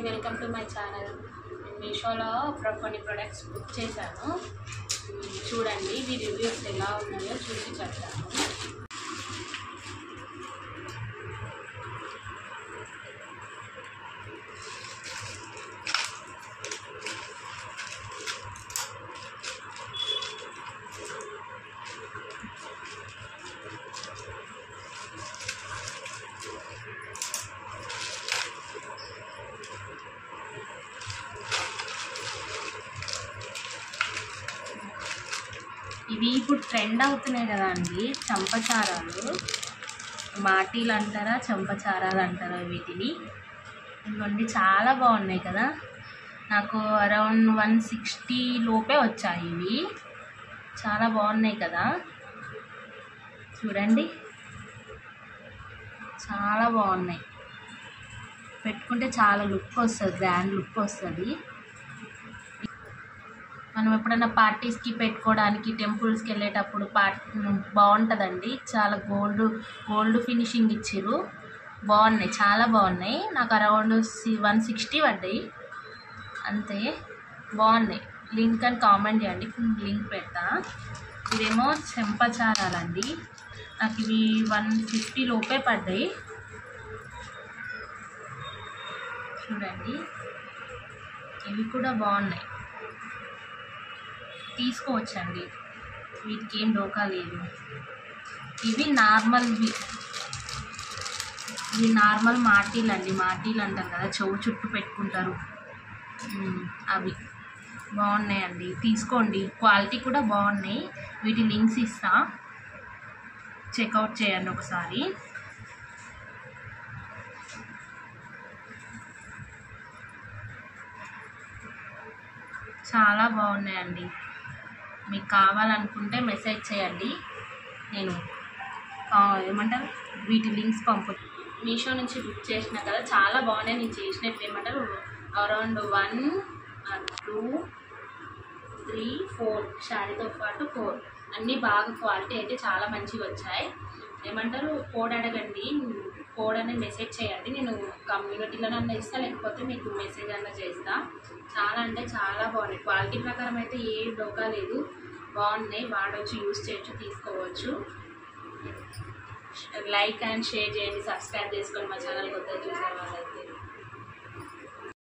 Welcome to my channel. మీషోలో కొన్ని products book చేశాను. చూడండి ఇవి రివ్యూస్ ఎలా ఉన్నాయో చూసి చెప్తాను. ఇవి ఇప్పుడు ట్రెండ్ అవుతున్నాయి కదా అండి, చంపచారాలు. మాటీలు అంటారా, చంపచారాలు అంటారా వీటిని. ఇవ్వండి, చాలా బాగున్నాయి కదా. నాకు అరౌండ్ 160 లోపే వచ్చాయి ఇవి. చాలా బాగున్నాయి కదా, చూడండి చాలా బాగున్నాయి. పెట్టుకుంటే చాలా లుక్ వస్తుంది, గ్రాండ్ లుక్ వస్తుంది. మనం ఎప్పుడైనా పార్టీస్కి పెట్టుకోవడానికి, టెంపుల్స్కి వెళ్ళేటప్పుడు బాగుంటుందండి. చాలా గోల్డ్ ఫినిషింగ్ ఇచ్చిర్రు, బాగున్నాయి, చాలా బాగున్నాయి. నాకు అరౌండ్ 160 పడ్డాయి అంతే. బాగున్నాయి. లింక్ అని కామెంట్ చేయండి, లింక్ పెడతా. ఇదేమో చెంపచారాలండి. నాకు ఇవి 150 లోపే పడ్డాయి. చూడండి, ఇవి కూడా బాగున్నాయి, తీసుకోవచ్చండి, వీటికి ఏం డోకా లేదు. ఇవి నార్మల్ మాటీలు అండి. మాటీలు అంటారు కదా, చెవు చుట్టూ పెట్టుకుంటారు, అవి బాగున్నాయండి, తీసుకోండి. క్వాలిటీ కూడా బాగున్నాయి. వీటి లింక్స్ ఇస్తా, చెక్అవుట్ చేయండి ఒకసారి. చాలా బాగున్నాయండి. మీకు కావాలనుకుంటే మెసేజ్ చేయండి, నేను ఏమంటారు వీటి లింక్స్ మీషో నుంచి బుక్ చేసిన కదా, చాలా బాగున్నాయి. నేను చేసినట్టు ఏమంటారు అరౌండ్ 1, 2, 3, 4 శారీతో పాటు 4 అన్నీ బాగా క్వాలిటీ అయితే చాలా మంచిగా వచ్చాయి. ఏమంటారు కోడ్ అడగండి, కోడ్ అనేది మెసేజ్ చేయండి. నేను కమ్యూనిటీలోనన్నా ఇస్తా, లేకపోతే మీకు మెసేజ్ అన్నా చేస్తా. చాలా అంటే చాలా బాగున్నాయి. క్వాలిటీ ప్రకారం అయితే ఏ డోకా లేదు, బాగున్నాయి. వాడవచ్చు, యూస్ చేయొచ్చు, తీసుకోవచ్చు. లైక్ అండ్ షేర్ చేయండి, సబ్స్క్రైబ్ చేసుకోండి మా ఛానల్ కొత్తగా చూసే వాళ్ళైతే.